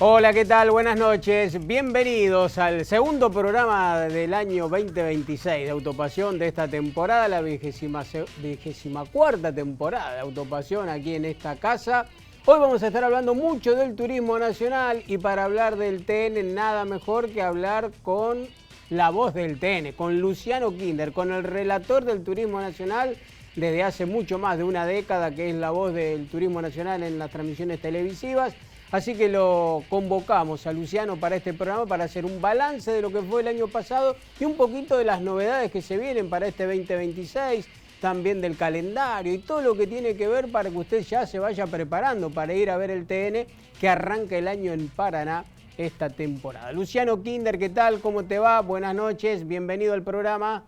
Hola, ¿qué tal? Buenas noches. Bienvenidos al segundo programa del año 2026 de Autopasión de esta temporada, la 24ª temporada de Autopasión aquí en esta casa. Hoy vamos a estar hablando mucho del turismo nacional y para hablar del TN nada mejor que hablar con la voz del TN, con Luciano Kinder, con el relator del turismo nacional desde hace mucho más de una década, que es la voz del turismo nacional en las transmisiones televisivas. Así que lo convocamos a Luciano para este programa para hacer un balance de lo que fue el año pasado y un poquito de las novedades que se vienen para este 2026, también del calendario y todo lo que tiene que ver para que usted ya se vaya preparando para ir a ver el TN que arranca el año en Paraná esta temporada. Luciano Kinder, ¿qué tal? ¿Cómo te va? Buenas noches, bienvenido al programa.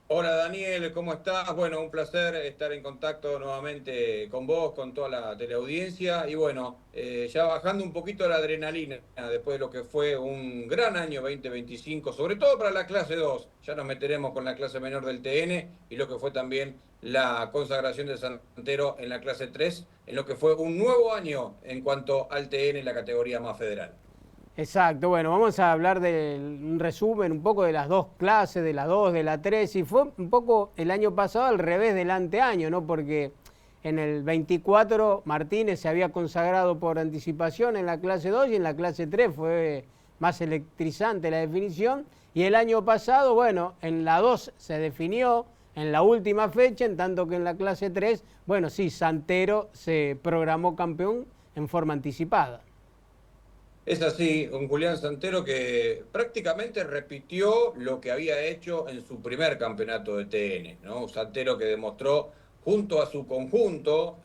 Hola Daniel, ¿cómo estás? Bueno, un placer estar en contacto nuevamente con vos, con toda la teleaudiencia y bueno, ya bajando un poquito la adrenalina después de lo que fue un gran año 2025, sobre todo para la clase 2. Ya nos meteremos con la clase menor del TN y lo que fue también la consagración de Santero en la clase 3, en lo que fue un nuevo año en cuanto al TN en la categoría más federal. Exacto, bueno, vamos a hablar de un resumen un poco de las dos clases, de la 2, de la 3, y fue un poco el año pasado al revés del anteaño, ¿no? Porque en el 24 Martínez se había consagrado por anticipación en la clase 2 y en la clase 3 fue más electrizante la definición, y el año pasado, bueno, en la 2 se definió en la última fecha, en tanto que en la clase 3, bueno, sí, Santero se programó campeón en forma anticipada. Es así, un Julián Santero que prácticamente repitió lo que había hecho en su primer campeonato de TN, ¿no? Un Santero que demostró junto a su conjunto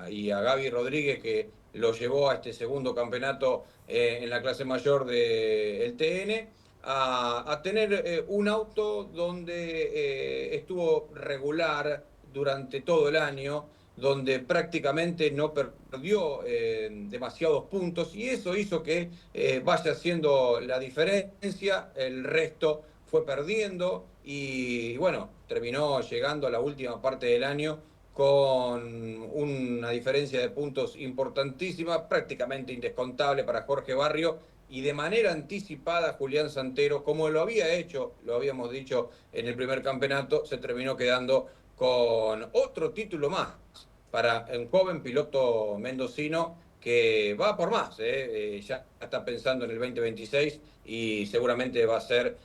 y a Gaby Rodríguez que lo llevó a este segundo campeonato en la clase mayor del TN, a tener un auto donde estuvo regular durante todo el año, donde prácticamente no perdió demasiados puntos y eso hizo que vaya haciendo la diferencia, el resto fue perdiendo y bueno, terminó llegando a la última parte del año con una diferencia de puntos importantísima, prácticamente indescontable para Jorge Barrio y de manera anticipada Julián Santero, como lo había hecho, lo habíamos dicho en el primer campeonato, se terminó quedando con otro título más para un joven piloto mendocino que va por más, ya está pensando en el 2026 y seguramente va a ser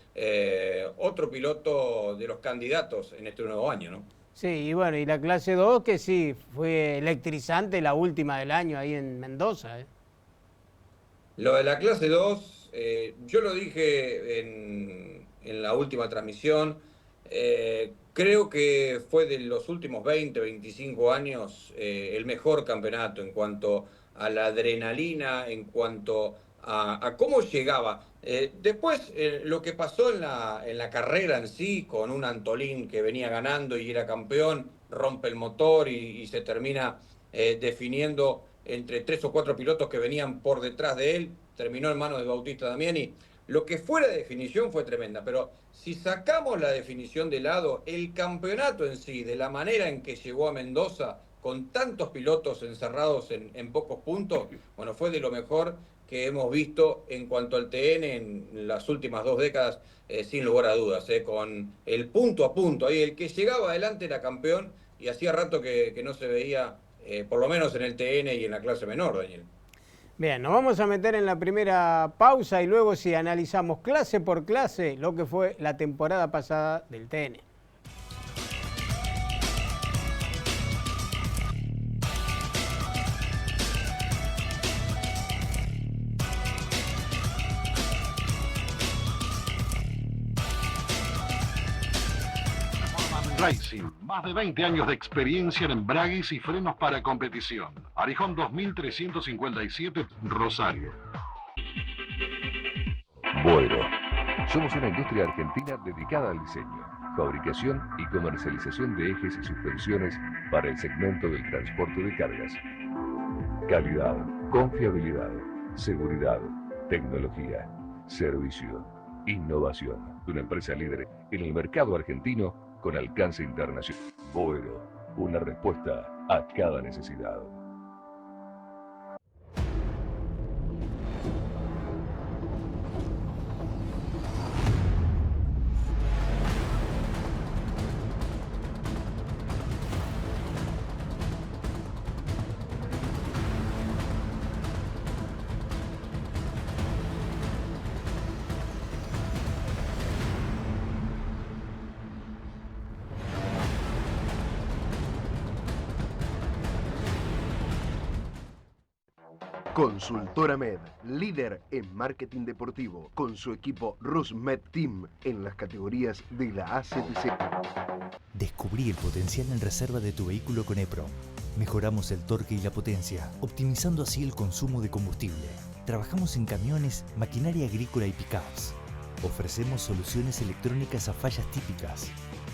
otro piloto de los candidatos en este nuevo año, ¿no? Sí, y bueno, y la clase 2 que sí, fue electrizante la última del año ahí en Mendoza, ¿eh? Lo de la clase 2, yo lo dije en la última transmisión, creo que fue de los últimos 20, 25 años el mejor campeonato en cuanto a la adrenalina, en cuanto a cómo llegaba. Después, lo que pasó en la carrera en sí, con un Antolín que venía ganando y era campeón, rompe el motor y se termina definiendo entre 3 o 4 pilotos que venían por detrás de él, terminó en manos de Bautista Damiani. Lo que fue la definición fue tremenda, pero si sacamos la definición de lado, el campeonato en sí, de la manera en que llegó a Mendoza, con tantos pilotos encerrados en pocos puntos, bueno, fue de lo mejor que hemos visto en cuanto al TN en las últimas 2 décadas, sin lugar a dudas, con el punto a punto, ahí el que llegaba adelante era campeón y hacía rato que no se veía por lo menos en el TN y en la clase menor, Daniel. Bien, nos vamos a meter en la primera pausa y luego si analizamos clase por clase lo que fue la temporada pasada del TN. Racing, más de 20 años de experiencia en embragues y frenos para competición. Arijón 2357, Rosario. Boero. Somos una industria argentina dedicada al diseño, fabricación y comercialización de ejes y suspensiones para el segmento del transporte de cargas. Calidad, confiabilidad, seguridad, tecnología, servicio, innovación. Una empresa líder en el mercado argentino con alcance internacional. Boero, una respuesta a cada necesidad. Consultora Med, líder en marketing deportivo, con su equipo RusMed Team en las categorías de la ACTC. Descubrí el potencial en reserva de tu vehículo con EPROM. Mejoramos el torque y la potencia, optimizando así el consumo de combustible. Trabajamos en camiones, maquinaria agrícola y pickups. Ofrecemos soluciones electrónicas a fallas típicas.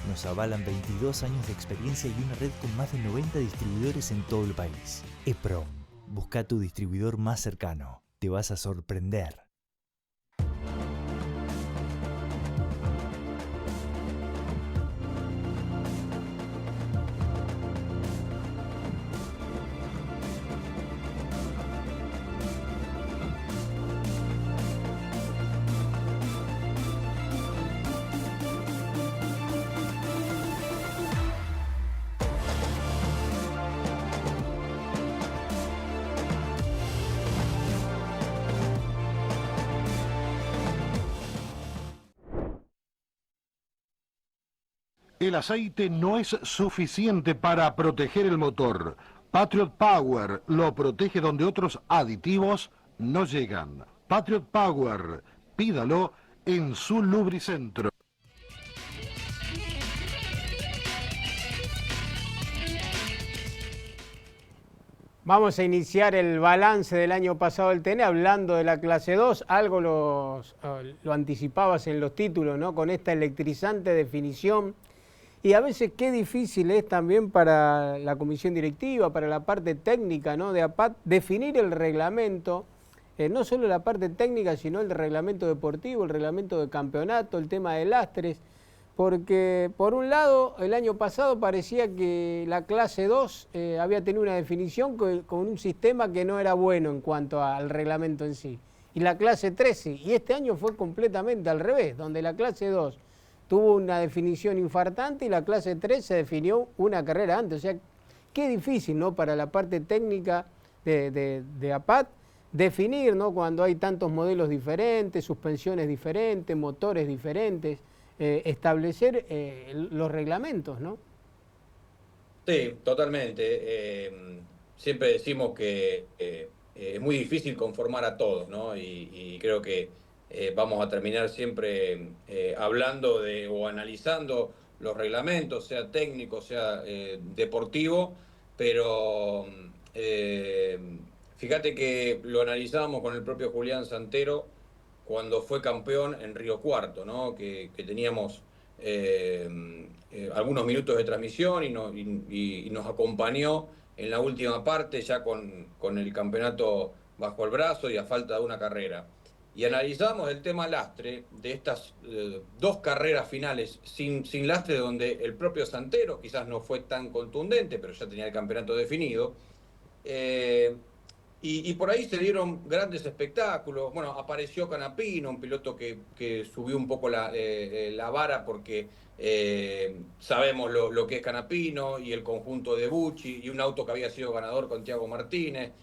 Nos avalan 22 años de experiencia y una red con más de 90 distribuidores en todo el país. EPROM. Busca tu distribuidor más cercano. Te vas a sorprender. El aceite no es suficiente para proteger el motor. Patriot Power lo protege donde otros aditivos no llegan. Patriot Power, pídalo en su lubricentro. Vamos a iniciar el balance del año pasado del TN hablando de la clase 2. Algo lo anticipabas en los títulos, ¿no? Con esta electrizante definición. Y a veces qué difícil es también para la comisión directiva, para la parte técnica, ¿no? De APAT, definir el reglamento, no solo la parte técnica, sino el reglamento deportivo, el reglamento de campeonato, el tema de lastres, porque por un lado el año pasado parecía que la clase 2 había tenido una definición con un sistema que no era bueno en cuanto al reglamento en sí, y la clase 3 sí, y este año fue completamente al revés, donde la clase 2 tuvo una definición infartante y la clase 3 se definió una carrera antes. O sea, qué difícil, ¿no? Para la parte técnica de APAT definir, ¿no? Cuando hay tantos modelos diferentes, suspensiones diferentes, motores diferentes, establecer los reglamentos, ¿no? Sí, totalmente. Siempre decimos que es muy difícil conformar a todos, ¿no? Y creo que vamos a terminar siempre hablando o analizando los reglamentos, sea técnico, sea deportivo, pero fíjate que lo analizábamos con el propio Julián Santero cuando fue campeón en Río Cuarto, ¿no? Que teníamos algunos minutos de transmisión y nos acompañó en la última parte ya con el campeonato bajo el brazo y a falta de una carrera. Y analizamos el tema lastre de estas dos carreras finales sin lastre, donde el propio Santero quizás no fue tan contundente, pero ya tenía el campeonato definido. Y por ahí se dieron grandes espectáculos. Bueno, apareció Canapino, un piloto que subió un poco la vara porque sabemos lo que es Canapino y el conjunto de Bucci y un auto que había sido ganador con Thiago Martínez.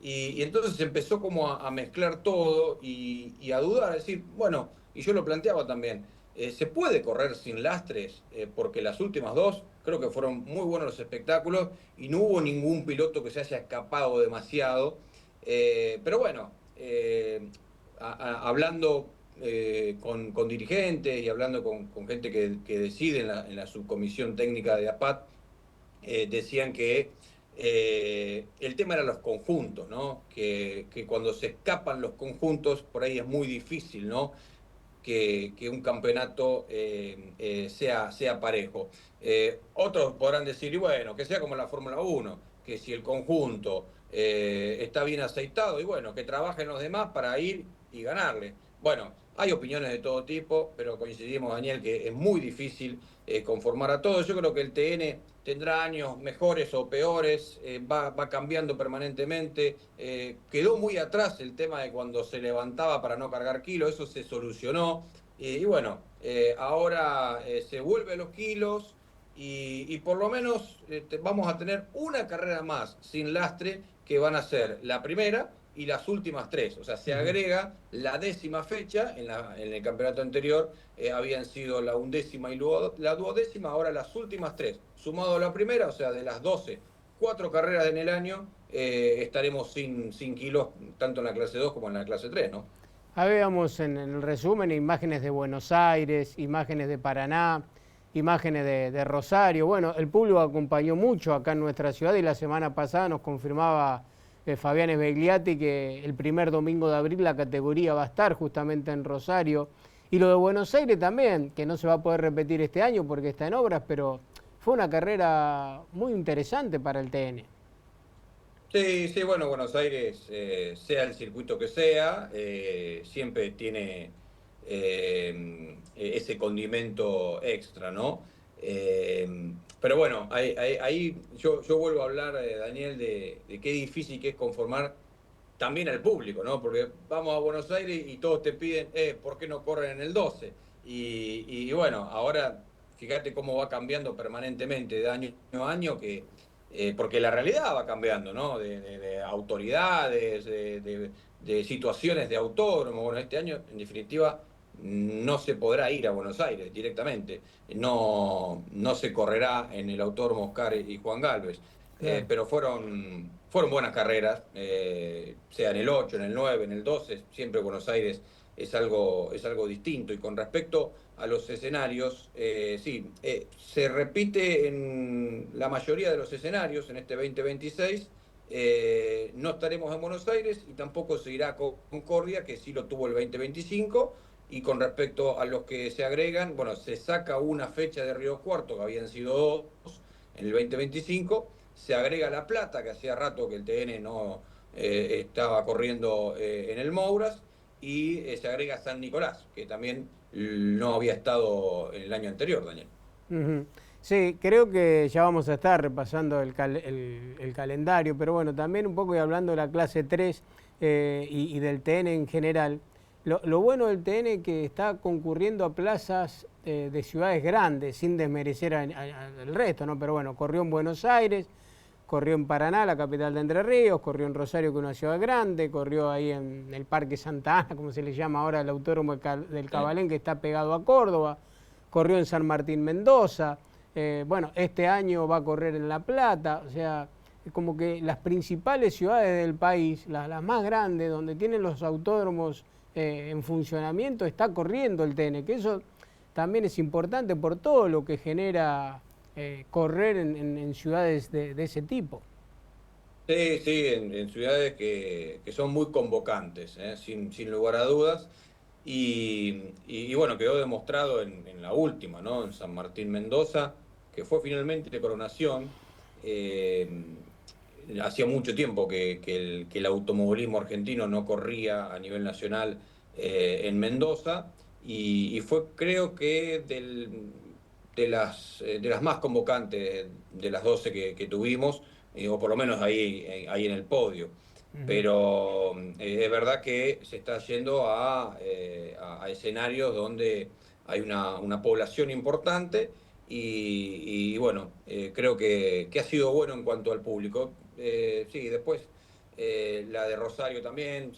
Y entonces se empezó como a mezclar todo y a dudar, a decir, bueno, y yo lo planteaba también, se puede correr sin lastres, porque las últimas dos creo que fueron muy buenos los espectáculos y no hubo ningún piloto que se haya escapado demasiado. Pero bueno, hablando con dirigentes y hablando con gente que decide en la subcomisión técnica de APAT, decían que el tema era los conjuntos, ¿no? Que cuando se escapan los conjuntos, por ahí es muy difícil, ¿no? Que un campeonato sea parejo. Otros podrán decir, y bueno, que sea como la Fórmula 1, que si el conjunto está bien aceitado, y bueno, que trabajen los demás para ir y ganarle. Bueno, hay opiniones de todo tipo, pero coincidimos, Daniel, que es muy difícil conformar a todos. Yo creo que el TN tendrá años mejores o peores, va cambiando permanentemente. Quedó muy atrás el tema de cuando se levantaba para no cargar kilos, eso se solucionó. Y bueno, ahora se vuelve a los kilos y por lo menos vamos a tener una carrera más sin lastre, que van a ser la primera y las últimas tres. O sea, se agrega la 10ª fecha. En el campeonato anterior habían sido la 11ª y la 12ª, ahora las últimas tres. Sumado a la primera, o sea, de las 12, 4 carreras en el año estaremos sin kilos, tanto en la clase 2 como en la clase 3, ¿no? Habíamos en el resumen imágenes de Buenos Aires, imágenes de Paraná, imágenes de Rosario. Bueno, el público acompañó mucho acá en nuestra ciudad y la semana pasada nos confirmaba Fabián Esbegliati que el primer domingo de abril la categoría va a estar justamente en Rosario. Y lo de Buenos Aires también, que no se va a poder repetir este año porque está en obras, pero fue una carrera muy interesante para el TN. Sí, sí, bueno, Buenos Aires, sea el circuito que sea, siempre tiene ese condimento extra, ¿no? Pero bueno, ahí yo vuelvo a hablar, Daniel, de qué difícil que es conformar también al público, ¿no? Porque vamos a Buenos Aires y todos te piden, ¿por qué no corren en el 12? Y bueno, ahora fíjate cómo va cambiando permanentemente de año a año, porque la realidad va cambiando, ¿no? De autoridades, de situaciones de autódromo. Bueno, este año, en definitiva, no se podrá ir a Buenos Aires directamente. No se correrá en el Autódromo Oscar y Juan Galvez. Claro. Pero fueron buenas carreras, sea en el 8, en el 9, en el 12, siempre Buenos Aires es algo distinto. Y con respecto a los escenarios, sí, se repite en la mayoría de los escenarios en este 2026. No estaremos en Buenos Aires y tampoco se irá a Concordia, que sí lo tuvo el 2025. Y con respecto a los que se agregan, bueno, se saca una fecha de Río Cuarto, que habían sido 2 en el 2025, se agrega La Plata, que hacía rato que el TN no estaba corriendo en el Mouras, y se agrega San Nicolás, que también no había estado en el año anterior, Daniel. Uh-huh. Sí, creo que ya vamos a estar repasando el calendario, pero bueno, también un poco y hablando de la clase 3 y del TN en general. Lo bueno del TN es que está concurriendo a plazas de ciudades grandes, sin desmerecer al resto, ¿no? Pero bueno, corrió en Buenos Aires, corrió en Paraná, la capital de Entre Ríos, corrió en Rosario, que es una ciudad grande, corrió ahí en el Parque Santa Ana, como se le llama ahora, el Autódromo del Cabalén, que está pegado a Córdoba, corrió en San Martín Mendoza, bueno, este año va a correr en La Plata, o sea, es como que las principales ciudades del país, las más grandes, donde tienen los autódromos en funcionamiento, está corriendo el TN, que eso también es importante por todo lo que genera correr en ciudades de ese tipo. Sí, sí, en ciudades que son muy convocantes, sin lugar a dudas. Y bueno, quedó demostrado en la última, ¿no? En San Martín Mendoza, que fue finalmente de coronación. Hacía mucho tiempo que el automovilismo argentino no corría a nivel nacional en Mendoza, y fue, creo que, de las más convocantes de las 12 que tuvimos, o por lo menos ahí en el podio. Pero es verdad que se está yendo a escenarios donde hay una población importante y bueno, creo que ha sido bueno en cuanto al público. Sí, después la de Rosario también,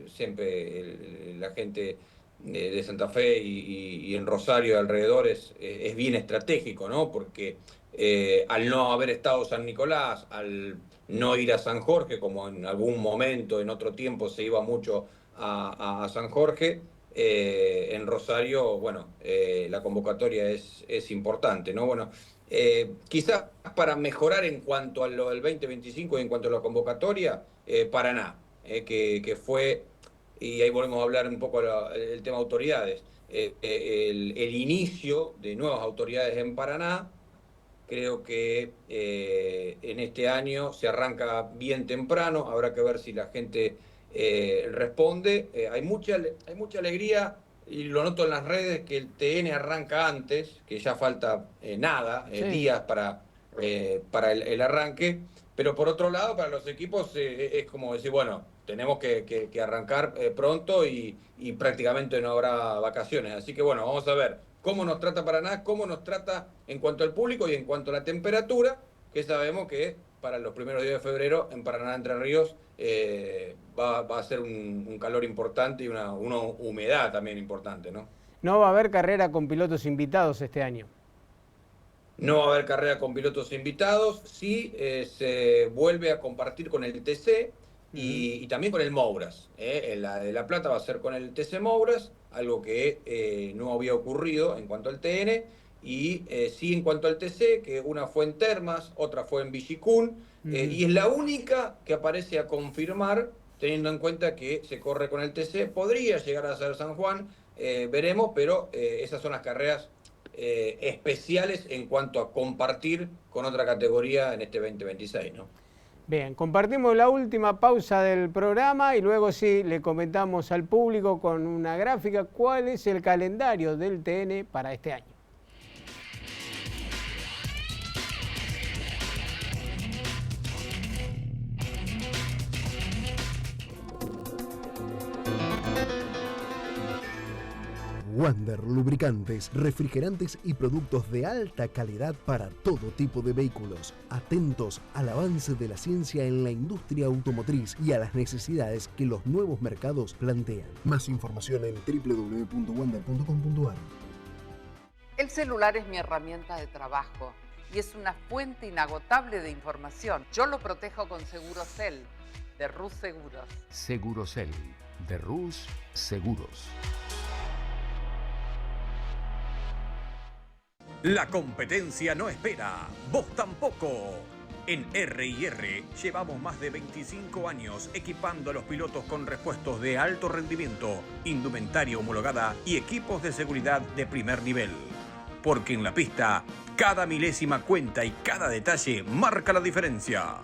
siempre la gente de Santa Fe y en Rosario alrededor es bien estratégico, ¿no? Porque al no haber estado San Nicolás, al no ir a San Jorge, como en algún momento, en otro tiempo se iba mucho a San Jorge, en Rosario, bueno, la convocatoria es importante, ¿no? Bueno, quizás para mejorar en cuanto a lo del 2025 y en cuanto a la convocatoria, Paraná, que fue, y ahí volvemos a hablar un poco el tema autoridades, el inicio de nuevas autoridades en Paraná. Creo que en este año se arranca bien temprano, habrá que ver si la gente responde. Hay mucha alegría, y lo noto en las redes, que el TN arranca antes, que ya falta nada, Sí. días para el arranque. Pero por otro lado, para los equipos es como decir, bueno, tenemos que arrancar pronto y prácticamente no habrá vacaciones. Así que bueno, vamos a ver cómo nos trata Paraná, cómo nos trata en cuanto al público y en cuanto a la temperatura, que sabemos que para los primeros días de febrero en Paraná, Entre Ríos, va a ser un calor importante y una humedad también importante, ¿no? No va a haber carrera con pilotos invitados este año. No va a haber carrera con pilotos invitados, sí se vuelve a compartir con el TC y también con el Mouras. La de La Plata va a ser con el TC Mouras, algo que no había ocurrido en cuanto al TN, y sí en cuanto al TC, que una fue en Termas, otra fue en Villicún, y es la única que aparece a confirmar, teniendo en cuenta que se corre con el TC, podría llegar a ser San Juan, veremos, pero esas son las carreras especiales en cuanto a compartir con otra categoría en este 2026, ¿no? Bien, compartimos la última pausa del programa y luego sí le comentamos al público con una gráfica cuál es el calendario del TN para este año. Wander Lubricantes, refrigerantes y productos de alta calidad para todo tipo de vehículos. Atentos al avance de la ciencia en la industria automotriz y a las necesidades que los nuevos mercados plantean. Más información en www.wander.com.ar. El celular es mi herramienta de trabajo y es una fuente inagotable de información. Yo lo protejo con Segurocel, de Rus Seguros. Segurocel, de Rus Seguros. La competencia no espera, vos tampoco. En R&R llevamos más de 25 años equipando a los pilotos con repuestos de alto rendimiento, indumentaria homologada y equipos de seguridad de primer nivel. Porque en la pista, cada milésima cuenta y cada detalle marca la diferencia.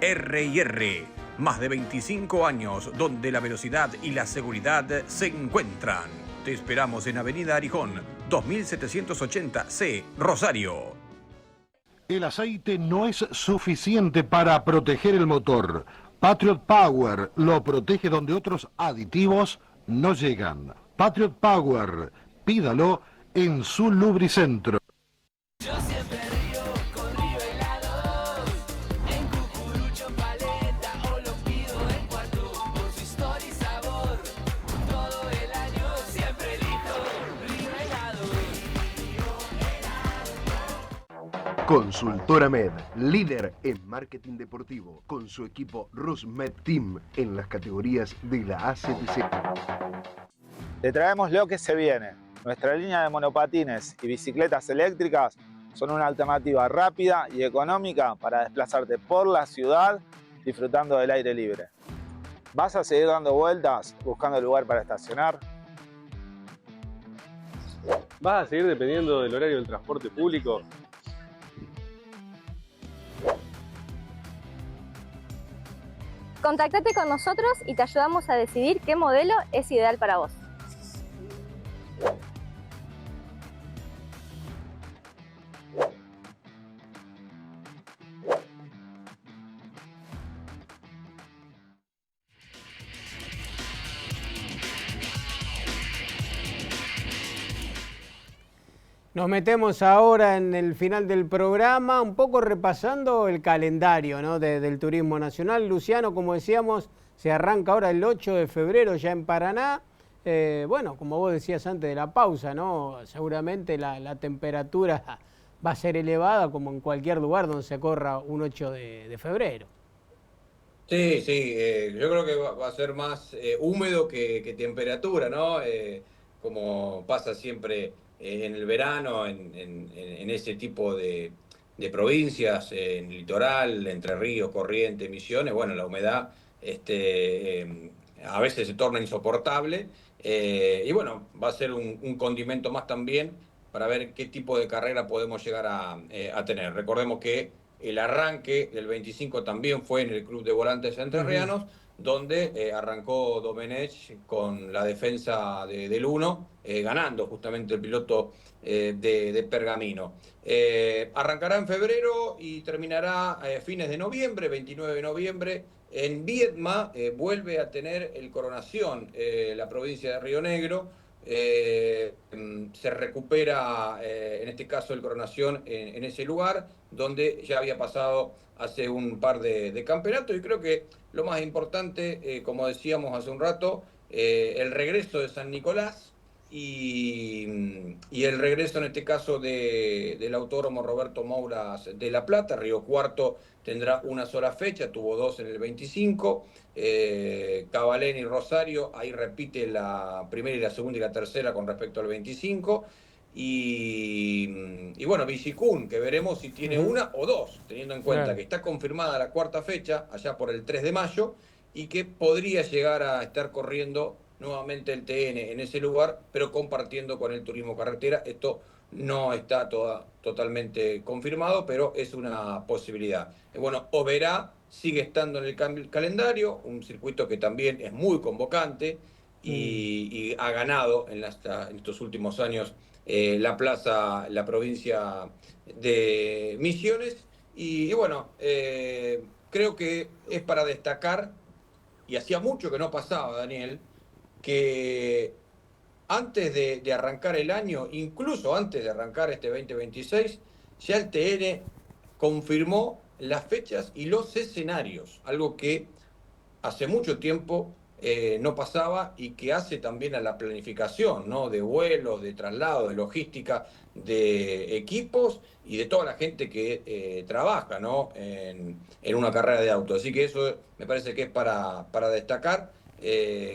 R&R, más de 25 años donde la velocidad y la seguridad se encuentran. Te esperamos en Avenida Arijón, 2780C, Rosario. El aceite no es suficiente para proteger el motor. Patriot Power lo protege donde otros aditivos no llegan. Patriot Power, pídalo en su lubricentro. Yo siempre río con Río Helado, en cucurucho, paleta o lo pido en cuarto, por su historia y sabor, todo el año siempre elijo Río Helado. Consultora Med, líder en marketing deportivo, con su equipo RusMed Team en las categorías de la ACTC. Te traemos lo que se viene. Nuestra línea de monopatines y bicicletas eléctricas son una alternativa rápida y económica para desplazarte por la ciudad disfrutando del aire libre. ¿Vas a seguir dando vueltas buscando lugar para estacionar? ¿Vas a seguir dependiendo del horario del transporte público? Contactate con nosotros y te ayudamos a decidir qué modelo es ideal para vos. Nos metemos ahora en el final del programa, un poco repasando el calendario, ¿no? del turismo nacional. Luciano, como decíamos, se arranca ahora el 8 de febrero ya en Paraná. Bueno, como vos decías antes de la pausa, ¿no? Seguramente la temperatura va a ser elevada como en cualquier lugar donde se corra un 8 de febrero. Sí, sí, yo creo que va a ser más húmedo que temperatura, ¿no? Como pasa siempre en el verano, en ese tipo de provincias, en el litoral, Entre Ríos, Corrientes, Misiones, bueno, la humedad a veces se torna insoportable y bueno, va a ser un condimento más también para ver qué tipo de carrera podemos llegar a tener. Recordemos que el arranque del 25 también fue en el Club de Volantes Entrerrianos, donde arrancó Domenech con la defensa del 1, ganando justamente el piloto de Pergamino. Arrancará en febrero y terminará a fines de noviembre, 29 de noviembre, en Viedma. Vuelve a tener el Coronación, la provincia de Río Negro. Se recupera, en este caso, el Coronación en ese lugar, donde ya había pasado hace un par de campeonatos, y creo que lo más importante, como decíamos hace un rato, el regreso de San Nicolás, y el regreso en este caso del Autódromo Roberto Mouras de La Plata. Río Cuarto tendrá una sola fecha, tuvo 2 en el 25. Cavalén y Rosario, ahí repite la primera y la segunda y la tercera con respecto al 25. Y bueno, Villicún, que veremos si tiene una o dos, teniendo en cuenta que está confirmada la cuarta fecha, allá por el 3 de mayo, y que podría llegar a estar corriendo nuevamente el TN en ese lugar, pero compartiendo con el turismo carretera. Esto no está totalmente confirmado, pero es una posibilidad. Bueno, Oberá sigue estando en el calendario, un circuito que también es muy convocante y ha ganado en estos últimos años la provincia de Misiones. Y bueno, creo que es para destacar, y hacía mucho que no pasaba, Daniel, que antes de arrancar el año, incluso antes de arrancar este 2026, ya el TN confirmó las fechas y los escenarios, algo que hace mucho tiempo no pasaba y que hace también a la planificación, ¿no? De vuelos, de traslado, de logística, de equipos y de toda la gente que trabaja, ¿no? en una carrera de auto. Así que eso me parece que es para destacar.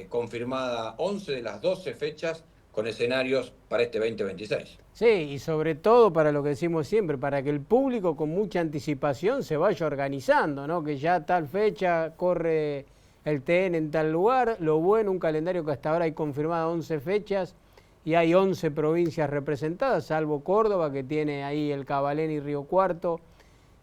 Confirmada 11 de las 12 fechas con escenarios para este 2026. Sí, y sobre todo para lo que decimos siempre, para que el público con mucha anticipación se vaya organizando, ¿no? Que ya tal fecha corre el TN en tal lugar. Lo bueno, un calendario que hasta ahora hay confirmado 11 fechas y hay 11 provincias representadas, salvo Córdoba, que tiene ahí el Cavalén y Río Cuarto,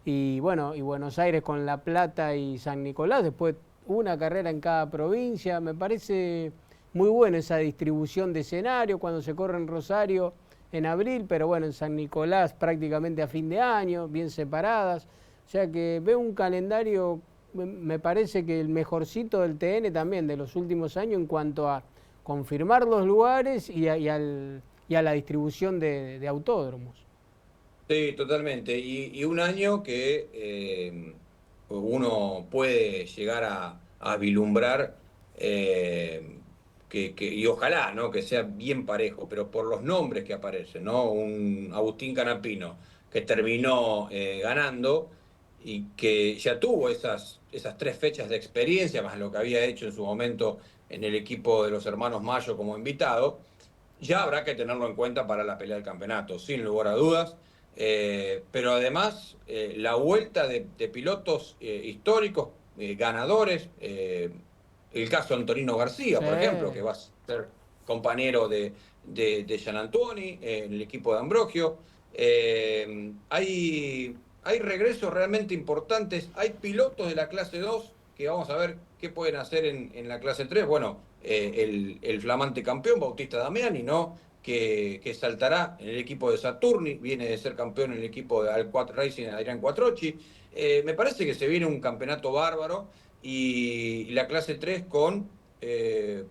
y bueno, y Buenos Aires con La Plata y San Nicolás. Después una carrera en cada provincia. Me parece muy buena esa distribución de escenario cuando se corre en Rosario en abril, pero bueno, en San Nicolás prácticamente a fin de año, bien separadas. O sea que veo un calendario, me parece que el mejorcito del TN también de los últimos años en cuanto a confirmar los lugares y a la distribución de autódromos. Sí, totalmente. Y un año que uno puede llegar a vislumbrar y ojalá, ¿no? Que sea bien parejo, pero por los nombres que aparecen, ¿no? Un Agustín Canapino que terminó ganando y que ya tuvo esas 3 fechas de experiencia, más lo que había hecho en su momento en el equipo de los hermanos Mayo como invitado, ya habrá que tenerlo en cuenta para la pelea del campeonato, sin lugar a dudas. Pero además la vuelta de pilotos históricos, ganadores, el caso de Antonino García, por ejemplo, que va a ser compañero de Gianantuoni en el equipo de Ambrogio. Hay regresos realmente importantes, hay pilotos de la clase 2 que vamos a ver qué pueden hacer en la clase 3. Bueno, el flamante campeón Bautista Damiani, ¿no? Que saltará en el equipo de Saturni, viene de ser campeón en el equipo de Al4 Racing, Adrián Quattrocchi. Me parece que se viene un campeonato bárbaro y la clase 3 con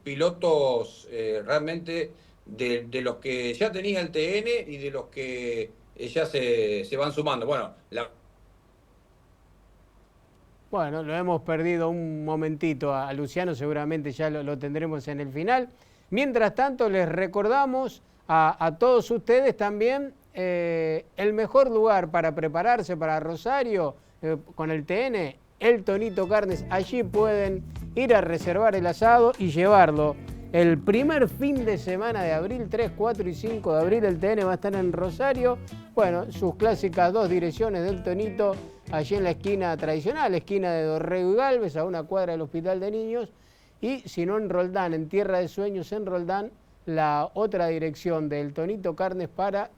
pilotos realmente de los que ya tenía el TN y de los que ya se van sumando. Bueno, lo hemos perdido un momentito a Luciano, seguramente ya lo tendremos en el final. Mientras tanto, les recordamos a todos ustedes también el mejor lugar para prepararse para Rosario con el TN, el Tonito Carnes. Allí pueden ir a reservar el asado y llevarlo. El primer fin de semana de abril, 3, 4 y 5 de abril, el TN va a estar en Rosario. Bueno, sus clásicas 2 direcciones del Tonito, allí en la esquina tradicional, esquina de Dorrego y Galvez, a una cuadra del Hospital de Niños. Y si no en Roldán, en Tierra de Sueños, en Roldán, la otra dirección del Tonito Carnes para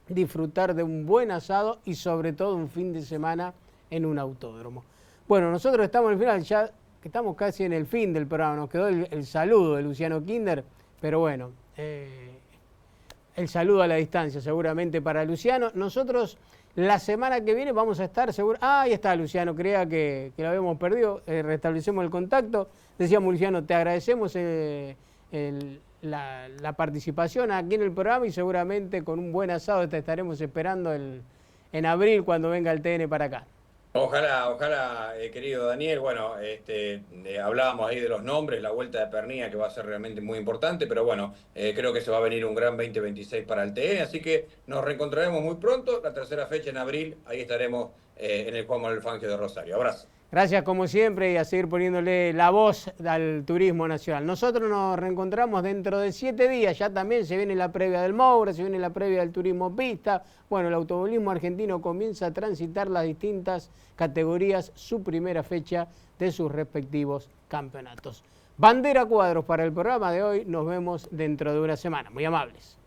disfrutar de un buen asado y sobre todo un fin de semana en un autódromo. Bueno, nosotros estamos al final, ya estamos casi en el fin del programa, nos quedó el saludo de Luciano Kinder, pero bueno, el saludo a la distancia seguramente para Luciano. Nosotros la semana que viene vamos a estar seguros. Ahí está Luciano, creía que lo habíamos perdido, restablecemos el contacto. Decíamos, Luciano, te agradecemos la participación aquí en el programa y seguramente con un buen asado te estaremos esperando en abril cuando venga el TN para acá. Ojalá, querido Daniel. Bueno, hablábamos ahí de los nombres, la vuelta de Pernía, que va a ser realmente muy importante, pero bueno, creo que se va a venir un gran 2026 para el TN, así que nos reencontraremos muy pronto, la tercera fecha en abril, ahí estaremos en el Juan Manuel Fangio de Rosario. Abrazo. Gracias como siempre y a seguir poniéndole la voz al turismo nacional. Nosotros nos reencontramos dentro de 7 días, ya también se viene la previa del Moura, se viene la previa del turismo pista. Bueno, el automovilismo argentino comienza a transitar las distintas categorías, su primera fecha de sus respectivos campeonatos. Bandera cuadros para el programa de hoy, nos vemos dentro de una semana. Muy amables.